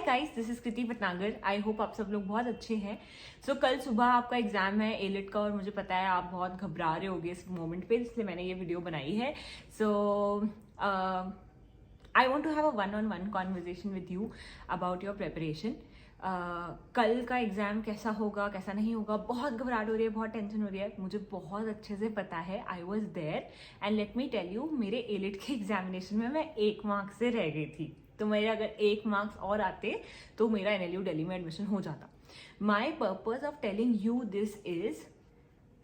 Guys, this is Kriti Bhatnagar. I hope आप सब लोग बहुत अच्छे हैं। कल सुबह आपका एग्जाम है एलिट का और मुझे पता है आप बहुत घबरा रहे होगे इस मोमेंट पे, इसलिए मैंने ये वीडियो बनाई है। I want to have a one on one conversation with you about your preparation. कल का एग्जाम कैसा होगा कैसा नहीं होगा, बहुत घबराहट हो रही है, बहुत टेंशन हो रही है, मुझे बहुत अच्छे से पता है। I was there and let me tell you, मेरे एलिट के एग्जामिनेशन में मैं 1 मार्क्स से रह गई थी। तो मेरे अगर 1 मार्क्स और आते तो मेरा NLU दिल्ली में एडमिशन हो जाता। My purpose of telling you this is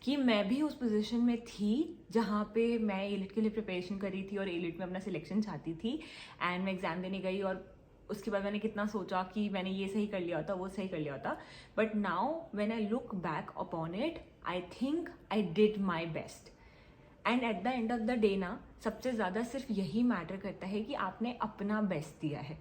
कि मैं भी उस पोजीशन में थी जहाँ पे मैं एलिट के लिए प्रिपरेशन करी थी और एलिट में अपना सिलेक्शन चाहती थी। एंड मैं एग्जाम देने गई और उसके बाद मैंने कितना सोचा कि मैंने ये सही कर लिया होता, वो सही कर लिया होता। But now when I look back upon it, I think I did my best. And at the end of the day ना, सबसे ज़्यादा सिर्फ यही मैटर करता है कि आपने अपना बेस्ट दिया है।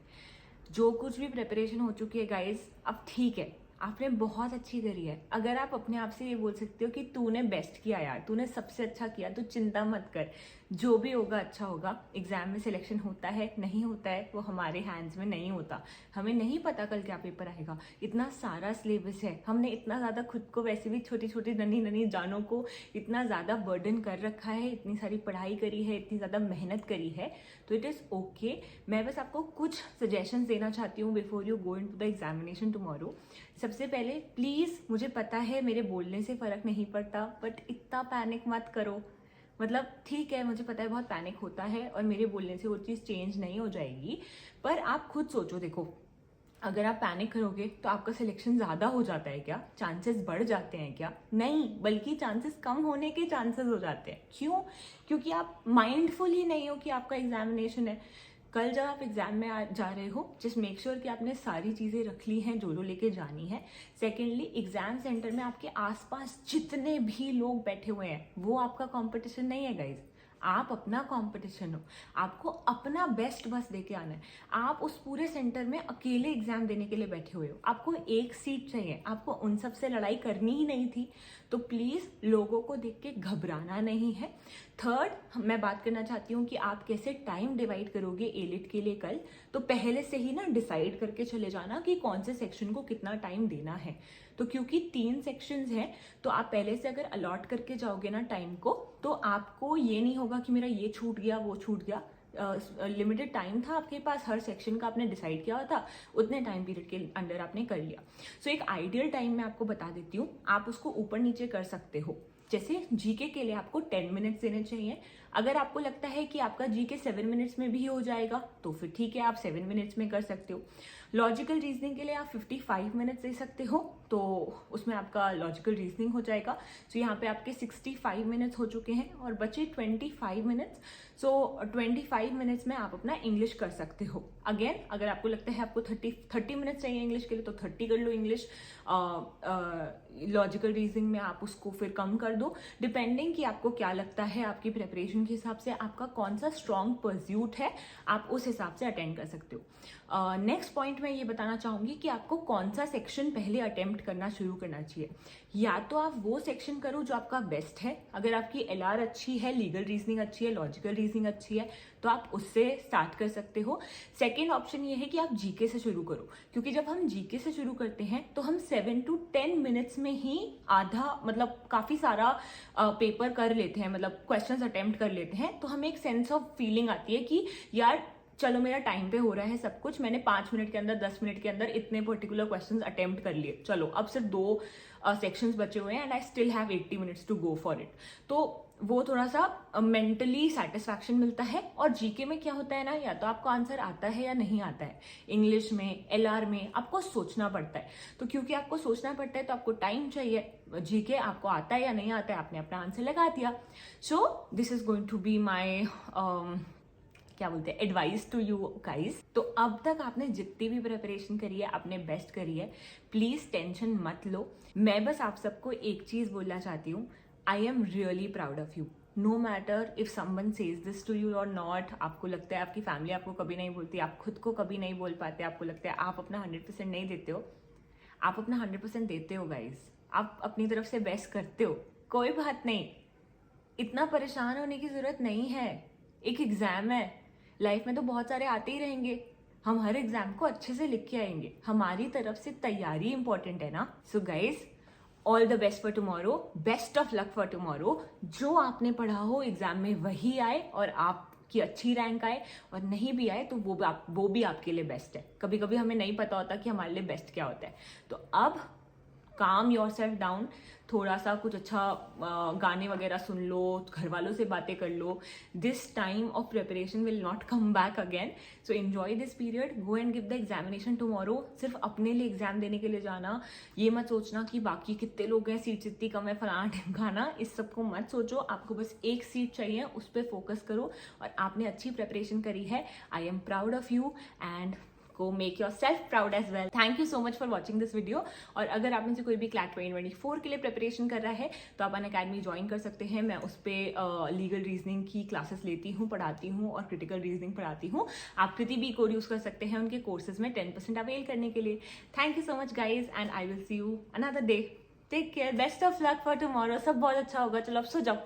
जो कुछ भी प्रिपरेशन हो चुकी है गाइज, अब ठीक है, आपने बहुत अच्छी करी है। अगर आप अपने आप से ये बोल सकते हो कि तूने बेस्ट किया यार, तूने सबसे अच्छा किया, तो चिंता मत कर, जो भी होगा अच्छा होगा। एग्जाम में सिलेक्शन होता है नहीं होता है वो हमारे हैंड्स में नहीं होता। हमें नहीं पता कल क्या पेपर आएगा, इतना सारा सिलेबस है, हमने इतना ज़्यादा खुद को वैसे भी छोटी छोटी नन्ही नन्ही जानों को इतना ज़्यादा बर्डन कर रखा है, इतनी सारी पढ़ाई करी है, इतनी ज़्यादा मेहनत करी है, तो इट इज़ ओके। मैं बस आपको कुछ सजेशंस देना चाहती हूँ before you go into the examination tomorrow. सबसे पहले प्लीज़, मुझे पता है मेरे बोलने से फ़र्क नहीं पड़ता, बट इतना पैनिक मत करो। मतलब ठीक है, मुझे पता है बहुत पैनिक होता है और मेरे बोलने से वो चीज़ चेंज नहीं हो जाएगी, पर आप खुद सोचो, देखो अगर आप पैनिक करोगे तो आपका सिलेक्शन ज़्यादा हो जाता है क्या? चांसेस बढ़ जाते हैं क्या? नहीं, बल्कि चांसेस कम होने के चांसेस हो जाते हैं। क्यों? क्योंकि आप माइंडफुल ही नहीं हो कि आपका एग्जामिनेशन है। कल जब आप एग्जाम में जा रहे हो, जस्ट मेक श्योर कि आपने सारी चीज़ें रख ली हैं जो लेके जानी है। सेकेंडली, एग्जाम सेंटर में आपके आसपास जितने भी लोग बैठे हुए हैं वो आपका कंपटीशन नहीं है गाइज, आप अपना कंपटीशन हो। आपको अपना बेस्ट बस देके आना है। आप उस पूरे सेंटर में अकेले एग्जाम देने के लिए बैठे हुए हो, आपको एक सीट चाहिए, आपको उन सब से लड़ाई करनी ही नहीं थी। तो प्लीज़ लोगों को देख के घबराना नहीं है। थर्ड, मैं बात करना चाहती हूँ कि आप कैसे टाइम डिवाइड करोगे एलिट के लिए कल। तो पहले से ही ना डिसाइड करके चले जाना कि कौन से सेक्शन को कितना टाइम देना है। तो क्योंकि 3 सेक्शंस हैं, तो आप पहले से अगर अलॉट करके जाओगे ना टाइम को, तो आपको ये नहीं होगा कि मेरा ये छूट गया वो छूट गया। लिमिटेड टाइम था आपके पास, हर सेक्शन का आपने डिसाइड किया था, उतने टाइम पीरियड के अंडर आपने कर लिया। एक आइडियल टाइम मैं आपको बता देती हूँ, आप उसको ऊपर नीचे कर सकते हो। जैसे जीके के लिए आपको 10 मिनट्स देने चाहिए। अगर आपको लगता है कि आपका जीके 7 मिनट्स में भी हो जाएगा तो फिर ठीक है, आप 7 मिनट्स में कर सकते हो। लॉजिकल रीजनिंग के लिए आप 55 मिनट्स दे सकते हो, तो उसमें आपका लॉजिकल रीजनिंग हो जाएगा। यहाँ पे आपके 65 मिनट्स हो चुके हैं और बचे 25 मिनट्स। 25 मिनट्स में आप अपना इंग्लिश कर सकते हो। अगेन, अगर आपको लगता है आपको 30 मिनट्स चाहिए इंग्लिश के लिए तो 30 कर लो इंग्लिश। लॉजिकल रीजनिंग में आप उसको फिर कम कर दो, डिपेंडिंग कि आपको क्या लगता है, आपकी प्रिपरेशन के हिसाब से आपका कौन सा स्ट्रॉन्ग परस्यूट है, आप उस हिसाब से अटेंड कर सकते हो। नेक्स्ट पॉइंट मैं ये बताना चाहूंगी कि आपको कौन सा सेक्शन पहले अटेम्प्ट करना शुरू करना चाहिए। या तो आप वो सेक्शन करो जो आपका बेस्ट है। अगर आपकी LR अच्छी है, लीगल रीजनिंग अच्छी है, लॉजिकल रीजनिंग अच्छी है, तो आप उससे स्टार्ट कर सकते हो। सेकेंड ऑप्शन ये है कि आप जीके से शुरू करो, क्योंकि जब हम जीके से शुरू करते हैं तो हम 7 to 10 मिनट्स में ही आधा, मतलब काफी सारा पेपर कर लेते हैं, मतलब क्वेश्चंस अटेम्प्ट कर लेते हैं। तो हमें एक सेंस ऑफ फीलिंग आती है कि यार चलो मेरा टाइम पे हो रहा है सब कुछ, मैंने 5 मिनट के अंदर 10 मिनट के अंदर इतने पर्टिकुलर क्वेश्चंस अटेम्प्ट कर लिए, चलो अब सिर्फ 2 सेक्शंस बचे हुए हैं and I still have 80 minutes to go for it. तो वो थोड़ा सा मेंटली सेटिस्फैक्शन मिलता है। और जीके में क्या होता है ना, या तो आपको आंसर आता है या नहीं आता है। इंग्लिश में, LR में आपको सोचना पड़ता है, तो क्योंकि आपको सोचना पड़ता है तो आपको टाइम चाहिए। जीके आपको आता है या नहीं आता है, आपने अपना आंसर लगा दिया। So this is going to be my क्या बोलते हैं, एडवाइस टू यू गाइज। तो अब तक आपने जितनी भी प्रिपरेशन करी है, आपने बेस्ट करी है, प्लीज टेंशन मत लो। मैं बस आप सबको एक चीज बोलना चाहती हूँ, I am really proud of you. No matter if someone says this to you और नॉट। आपको लगता है आपकी फैमिली आपको कभी नहीं बोलती, आप खुद को कभी नहीं बोल पाते, आपको लगता है आप अपना 100% नहीं देते हो, आप अपना 100% देते हो गाइज। आप अपनी तरफ से बेस्ट करते हो, कोई बात नहीं, इतना परेशान होने की जरूरत नहीं है। एक एग्जाम है, लाइफ में तो बहुत सारे आते ही रहेंगे, हम हर एग्जाम को अच्छे से लिख के आएंगे, हमारी तरफ से तैयारी इंपॉर्टेंट है ना। So guys, all the best for tomorrow, best of luck for tomorrow. जो आपने पढ़ा हो एग्जाम में वही आए और आपकी अच्छी रैंक आए, और नहीं भी आए तो वो भी आपके लिए बेस्ट है। कभी कभी हमें नहीं पता होता कि हमारे लिए बेस्ट क्या होता है। तो अब काम योर सेल्फ डाउन, थोड़ा सा कुछ अच्छा गाने वगैरह सुन लो, घर वालों से बातें कर लो। This time of preparation will not come back again, so enjoy this period, go and give the examination tomorrow. सिर्फ अपने लिए एग्जाम देने के लिए जाना, ये मत सोचना कि बाकी कितने लोग हैं, सीट इतनी कम है, फलाना ढिमकाना, इस सबको मत सोचो। आपको बस एक सीट चाहिए, उस पर फोकस करो, और आपने अच्छी प्रिपरेशन करी है। I am proud of you and go make yourself proud as well. Thank you so much for watching this video. और अगर आप में से कोई भी क्लैट 2024 के लिए प्रिपरेशन कर रहा है तो आप अनअकैडमी ज्वाइन कर सकते हैं। मैं उस पर लीगल रीजनिंग की क्लासेस लेती हूँ, पढ़ाती हूँ, और क्रिटिकल रीजनिंग पढ़ाती हूँ। आप कृति भी कोड यूज कर सकते हैं उनके कोर्सेज में 10% अवेल करने के लिए। Thank you so much guys, and I will see you another day. Take care, best of luck for tomorrow. सब बहुत अच्छा होगा। चलो अब सो जाओ।